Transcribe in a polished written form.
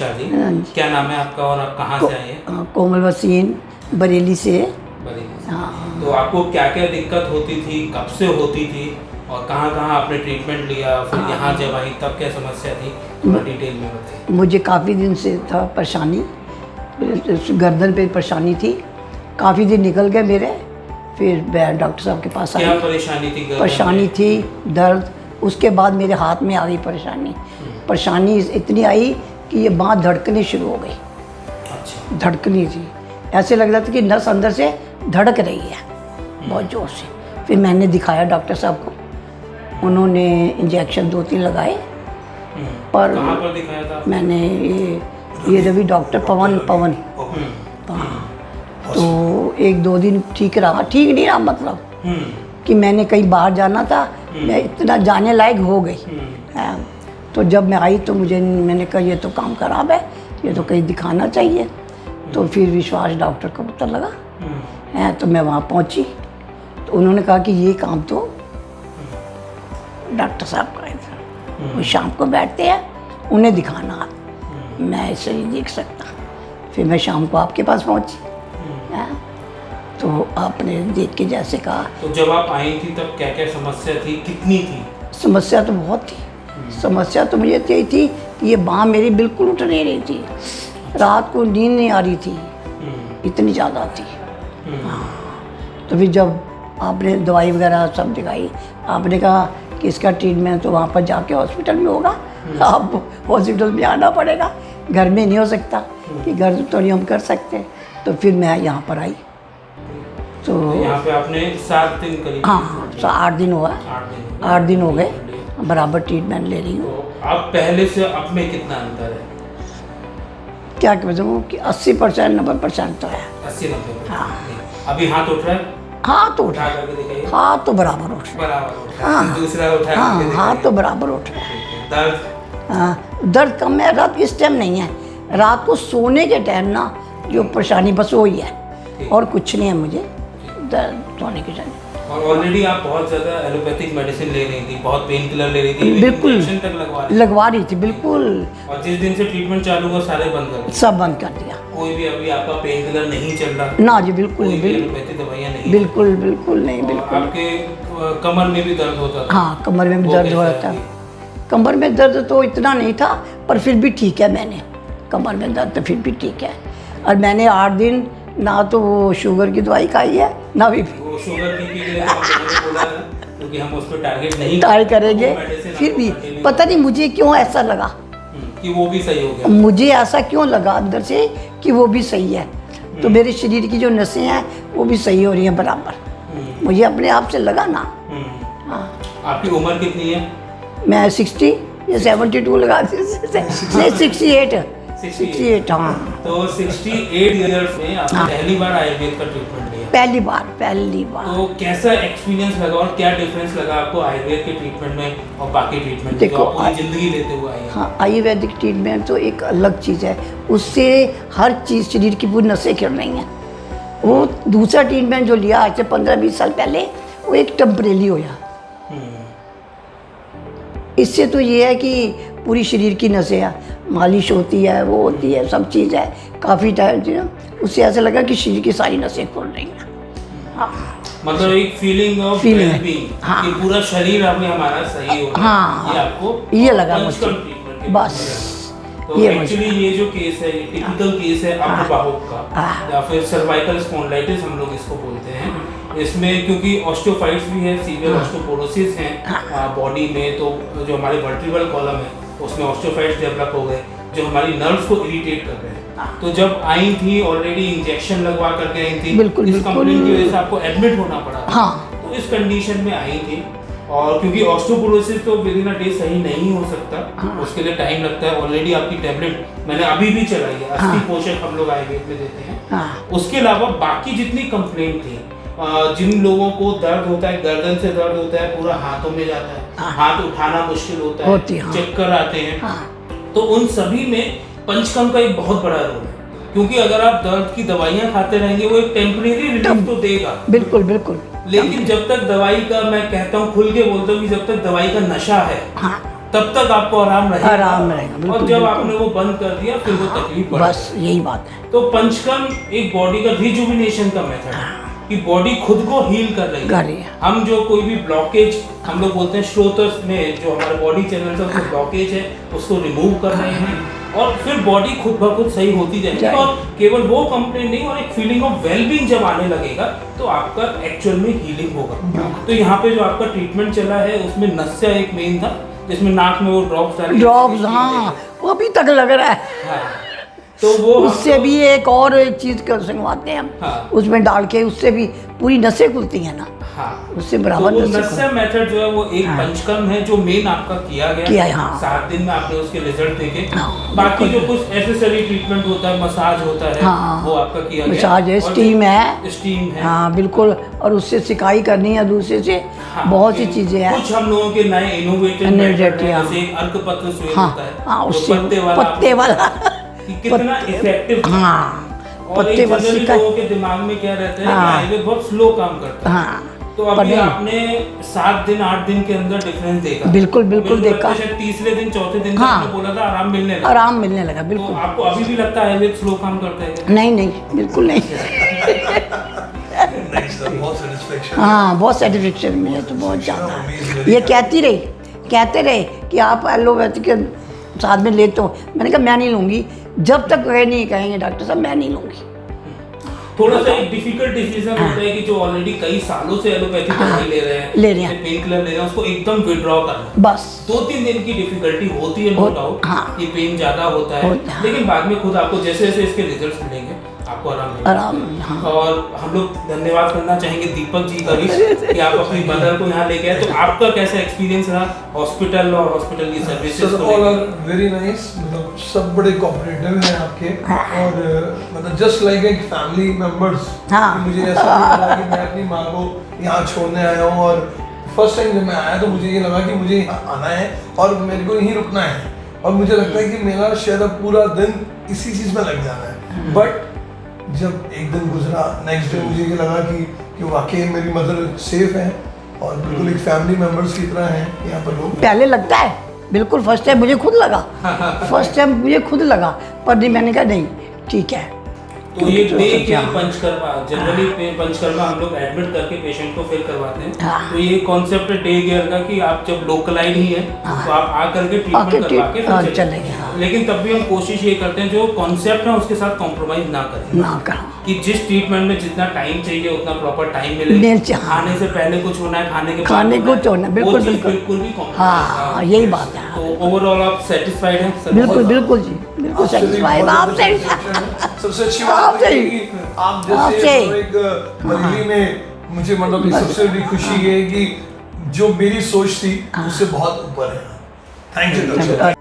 नमस्कार जी, हाँ जी। क्या नाम है आपका और आप कहाँ से आए हैं? कोमल वसीन बरेली से। बरेली से। हाँ, तो आपको क्या क्या दिक्कत होती थी, कब से होती थी और कहाँ कहाँ आपने ट्रीटमेंट लिया, फिर यहाँ जब आई तब क्या समस्या थी, थोड़ा डिटेल में बताइए। मुझे काफ़ी दिन से था परेशानी, गर्दन पे परेशानी थी, काफ़ी दिन निकल गए मेरे। फिर मैं डॉक्टर साहब के पास क्या आई। परेशानी थी गर्दन परेशानी में? थी दर्द, उसके बाद मेरे हाथ में आ गई परेशानी। परेशानी इतनी आई कि ये बाँह धड़कनी शुरू हो गई, अच्छा। धड़कनी थी, ऐसे लग रहा था कि नस अंदर से धड़क रही है बहुत ज़ोर से। फिर मैंने दिखाया डॉक्टर साहब को, उन्होंने इंजेक्शन 2-3 लगाए। पर कहाँ पर दिखाया था? मैंने ये रवि डॉक्टर पवन हाँ, तो 1-2 दिन ठीक रहा, ठीक नहीं रहा मतलब कि मैंने कहीं बाहर जाना था, मैं इतना जाने लायक हो गई। हाँ, तो जब मैं आई तो मैंने कहा ये तो काम खराब है, ये तो कहीं दिखाना चाहिए। तो फिर विश्वास डॉक्टर को पता लगा है, तो मैं वहाँ पहुँची तो उन्होंने कहा कि ये काम तो डॉक्टर साहब का था, वो शाम को बैठते हैं, उन्हें दिखाना, मैं ऐसे नहीं देख सकता। फिर मैं शाम को आपके पास पहुँची, तो आपने देख के जैसे कहा। तो जब आप आई थी तब क्या क्या समस्या थी, कितनी थी? समस्या तो बहुत थी। समस्या तो मुझे यही थी कि ये बाँह मेरी बिल्कुल उठ नहीं रही थी, रात को नींद नहीं आ रही थी, इतनी ज़्यादा थी। हाँ, तो फिर जब आपने दवाई वगैरह सब दिखाई, आपने कहा कि इसका ट्रीटमेंट तो वहाँ पर जाके हॉस्पिटल में होगा, आप हॉस्पिटल में आना पड़ेगा, घर में नहीं हो सकता कि घर तो नहीं हम कर सकते। तो फिर मैं यहाँ पर आई तो यहाँ पे आपने 7 दिन करीब? हाँ, 8 दिन हुआ, 8 दिन हो गए, बराबर ट्रीटमेंट ले रही हूँ। तो अब पहले से अब में कितना अंतर है? क्या कहूँ कि 80% 90% तो है। 80-90%? हाँ। अभी हाथ उठ रहा है? हाथ तो उठ उठा रहा है, करके दिखाइए। हाथ तो बराबर उठ रहा है। बराबर उठ रहा है। हाँ। दूसरा उठा करके हाँ, दिखाइए। हाथ तो बराबर उठ रहा है। ठीक है। दर्द? हाँ, दर्द कम है, रात इस टाइम नहीं है, रात को सोने के टाइम ना जो परेशानी बस वही है, और कुछ नहीं है मुझे दर्द सोने के टाइम। और ऑलरेडी आप बहुत ज़्यादा एलोपैथिक मेडिसिन ले रही थी, बहुत पेन किलर ले रही थी, बिल्कुल इंजेक्शन तक लगवा रही थी, बिल्कुल। और जिस दिन से ट्रीटमेंट चालू हुआ सारे बंद कर दिए? सब बंद कर दिया। कोई भी अभी आपका पेन किलर नहीं चल रहा? ना जी, बिल्कुल कोई भी नहीं, एलोपैथिक दवाइयाँ नहीं? बिल्कुल बिल्कुल नहीं, और बिल्कुल। आपके कमर में भी दर्द होता था? हाँ, कमर में भी वो दर्द हो कैसा रहा था। है? कमर में दर्द तो इतना नहीं था, पर फिर भी ठीक है, मैंने कमर में दर्द तो फिर भी ठीक है। और मैंने 8 दिन ना तो वो शुगर की दवाई खाई है, ना भी वो शुगर बीपी के लिए तो हमने बोला है, क्योंकि हम उस पर टारगेट नहीं ट्राई करेंगे। वो medicine फिर आपको भी continue पता नहीं मुझे क्यों ऐसा लगा, कि वो भी सही हो गया। मुझे ऐसा क्यों लगा अंदर से कि वो भी सही है। तो मेरे शरीर की जो नसें हैं वो भी सही हो रही हैं बराबर, मुझे अपने आप से लगा ना। हाँ, आपकी उम्र कितनी है? मैं 60 या 72 लगा दी, नहीं 68। हाँ, तो 68 इयर्स में आपने पहली बार आयुर्वेद का ट्रीटमेंट लिया? पहली बार। तो कैसा एक्सपीरियंस लगा और क्या डिफरेंस लगा आपको आयुर्वेद के ट्रीटमेंट में और बाकी ट्रीटमेंट में, देखो, जो आप पूरी जिंदगी लेते हुए आए हैं? हाँ, आयुर्वेदिक ट्रीटमेंट तो एक अलग चीज़ है, उससे हर चीज़ शरीर की पूरी नसें खिल रही हैं। वो दूसरा ट्रीटमेंट जो लिया आज से 15-20 साल पहले, वो एक टेम्परेरी होया। इससे तो ये है कि पूरी शरीर की नसें मालिश होती है, वो होती है, सब चीज़ है, काफ़ी टाइम जो उससे ऐसा लगा कि शरीर की सारी नसें खोल रही हैं। हाँ, मतलब एक फीलिंग ऑफ Feeling है। वेलबीइंग, हाँ। कि पूरा शरीर अब हमारा सही हो गया। हाँ, ये आपको ये लगा पंचकर्म मुझे, ट्रीटमेंट के बस बाद। तो ये एक्चुअली ये जो केस है, ये टिपिकल केस है अपने बाहुक का, या फिर सर्वाइकल स्पॉन्डिलाइटिस हम लोग इसको बोलते हैं। इसमें क्योंकि ऑस्टियोफाइट्स भी है, सीवियर ऑस्टियोपोरोसिस है बॉडी में, तो जो हमारे वर्टिब्रल कॉलम है उसमें ऑस्टियोफाइट्स डेवलप हो गए जो हमारी नर्व्स को इरिटेट कर रहे हैं। तो जब आई थी ऑलरेडी इंजेक्शन लगवा करके आई थी, बिल्कुल, इस बिल्कुल। कंप्लेंट की वजह से आपको एडमिट होना पड़ा। हाँ, तो इस कंडीशन में आई थी, और क्योंकि ऑस्टियोपोरोसिस तो विद इन अ डे सही नहीं हो सकता, उसके लिए टाइम लगता है। ऑलरेडी आपकी टैबलेट मैंने अभी भी चलाई है, 80 पोषक हम लोग आयुर्वेद में देते हैं। हाँ, उसके अलावा बाकी जितनी कंप्लेंट थी, जिन लोगों को दर्द होता है, गर्दन से दर्द होता है, पूरा हाथों में जाता है, हाथ उठाना मुश्किल होता है, चक्कर आते हैं, तो उन सभी में पंचकर्म का एक बहुत बड़ा रोल है। क्योंकि अगर आप दर्द की दवाइयाँ खाते रहेंगे, वो एक टेम्परेरी रिलीफ तो देगा, बिल्कुल। लेकिन जब तक दवाई का, मैं कहता हूँ खुल के बोलता हूँ कि जब तक दवाई का नशा है, हाँ, तब तक आपको आराम रहेगा। आराम रहेगा, बिल्कुल, और जब बिल्कुल। आपने वो बंद कर दिया फिर वो तकलीफ बढ़ बस यही बात है। तो पंचकर्म एक बॉडी का रिजुविनेशन का मेथड है कि बॉडी खुद को हील कर रही कर रही है। है। हम जो कोई भी ब्लॉकेज हम लोग बोलते हैं स्रोतस में जो हमारे बॉडी चैनल से उसको ब्लॉकेज है उसको रिमूव कर रहे हैं और फिर बॉडी खुद ब खुद सही होती जाएगी। और केवल वो कंप्लेंट नहीं और एक फीलिंग ऑफ वेलबींग जब आने लगेगा तो आपका एक्चुअल में हीलिंग होगा। तो यहाँ पे जो आपका ट्रीटमेंट चला है उसमें नस्या एक मेन था जिसमें नाक में वो ड्रॉप्स, हाँ वो अभी तक लग रहा है। हाँ, तो वो उससे भी एक और चीज कर संगवाते हैं हम। हाँ। उसमें डाल के उससे भी पूरी नसें खुलती हैं ना। हाँ, उससे बराबर तो वो नसें नस्या मेथड जो है वो एक पंचकर्म है जो मेन आपका किया गया है, हाँ। 7 दिन में आपने उसके रिजल्ट देखे। हाँ, बाकी जो कुछ एसेसरी ट्रीटमेंट होता है मसाज होता है हाँ, वो आपका किया गया। मसाज है, और स्टीम है। स्टीम है। हाँ बिल्कुल, और उससे सिकाई करनी है दूसरे से। हाँ, बहुत सी चीजें हैं। कुछ हम लोगों के नए इनोवेटिव Innovative, हाँ। जैसे एक अर्कपत्र स्वेद हाँ होता है हाँ, जो उससे पत्ते वाला कि कितना इफेक्टिव। हाँ और पत्ते एक वाला जनरली सिकाई। लोगों के दिमाग में क्या रहता है कि हाँ। आयुर्वेद बहुत स्लो काम करता है। हाँ तो पर अभी नहीं। आपने 7 दिन 8 दिन के अंदर डिफरेंस देखा। बिल्कुल, बिल्कुल मेरे को लगता है देखा। शायद तीसरे दिन चौथे दिन हाँ। आपने बोला था आराम मिलने लगा। आराम मिलने लगा तो बिल्कुल। आपको अभी भी लगता है आयुर्वेद स्लो काम करता है क्या? नहीं नहीं बिल्कुल नहीं। बहुत सेटिस्फेक्शन। हाँ बहुत सेटिस्फेक्शन मिला तो बहुत ज़्यादा। ये कहते रहे कि आप एलोपैथी के साथ में लेते हो। मैंने कहा मैं नहीं लूँगी जब तक वह नहीं कहेंगे डॉक्टर साहब, मैं नहीं लूँगी। थोड़ा सा एक डिफिकल्ट डिसीजन होता है कि जो ऑलरेडी कई सालों से एलोपैथी दवाई ले रहे हैं पेन किलर ले रहे हैं उसको एकदम विड्रॉ करना। बस 2-3 दिन की डिफिकल्टी होती है नो डाउट। हाँ। ये पेन ज्यादा होता है लेकिन बाद में खुद आपको जैसे जैसे इसके रिजल्ट्स मिलेंगे आपको आराम मिलेगा। आराम, हाँ। और हम लोग धन्यवाद करना चाहेंगे दीपक जी का भी कि आप अपनी मदर को यहाँ लेके आए। तो आपका कैसा एक्सपीरियंस रहा हॉस्पिटल और हॉस्पिटल की सर्विसेज को लेकर? वेरी नाइस, मतलब सब बड़े कोऑपरेटिव हैं आपके। और मतलब जस्ट लाइक एक फैमिली मेंबर्स। हाँ। मुझे ऐसा नहीं लगा कि मैं अपनी माँ को यहाँ छोड़ने आया हूँ। और फर्स्ट टाइम जब मैं आया तो मुझे ये लगा कि मुझे यहाँ आना है और मेरे को यहीं रुकना है। और मुझे लगता है कि मेरा शायद अब पूरा दिन इसी चीज़ में लग जाना है। बट जब एक दिन गुजरा, नेक्स्ट डे मुझे ये लगा कि वाकई मेरी मदर सेफ है और बिल्कुल एक फैमिली मेंबर्स की तरह हैं यहाँ पर लोग। पहले लगता है बिल्कुल, फर्स्ट टाइम मुझे खुद लगा। फर्स्ट टाइम मुझे खुद लगा पर नहीं, मैंने कहा नहीं ठीक है। तो ये day care panchakarma generally panchakarma हम लोग एडमिट करके पेशेंट को फिर करवाते हैं। हाँ। तो ये कॉन्सेप्ट है डे केयर का कि आप जब लोकलाइज ही है तो आप आकर के ट्रीटमेंट करवा के फिर चलेंगे। हाँ। लेकिन तब भी हम कोशिश ये करते हैं जो कॉन्सेप्ट है उसके साथ कॉम्प्रोमाइज ना करें। ना करो कि जिस ट्रीटमेंट में जितना टाइम चाहिए उतना प्रॉपर टाइम मिले। खाने से पहले कुछ होना है, खाने के बाद कुछ होना है, बिल्कुल बिल्कुल बिल्कुल भी हाँ यही बात है। तो ओवरऑल आप सेटिस्फाइड हैं? बिल्कुल बिल्कुल जी, बिल्कुल सेटिस्फाइड आपसे। सबसे अच्छी बात है कि आप जैसे एक परिवार में मुझे मतलब सबसे बड़ी खुशी ये है कि जो मेरी सोच थी उससे बहुत ऊपर है। Thank you doctor.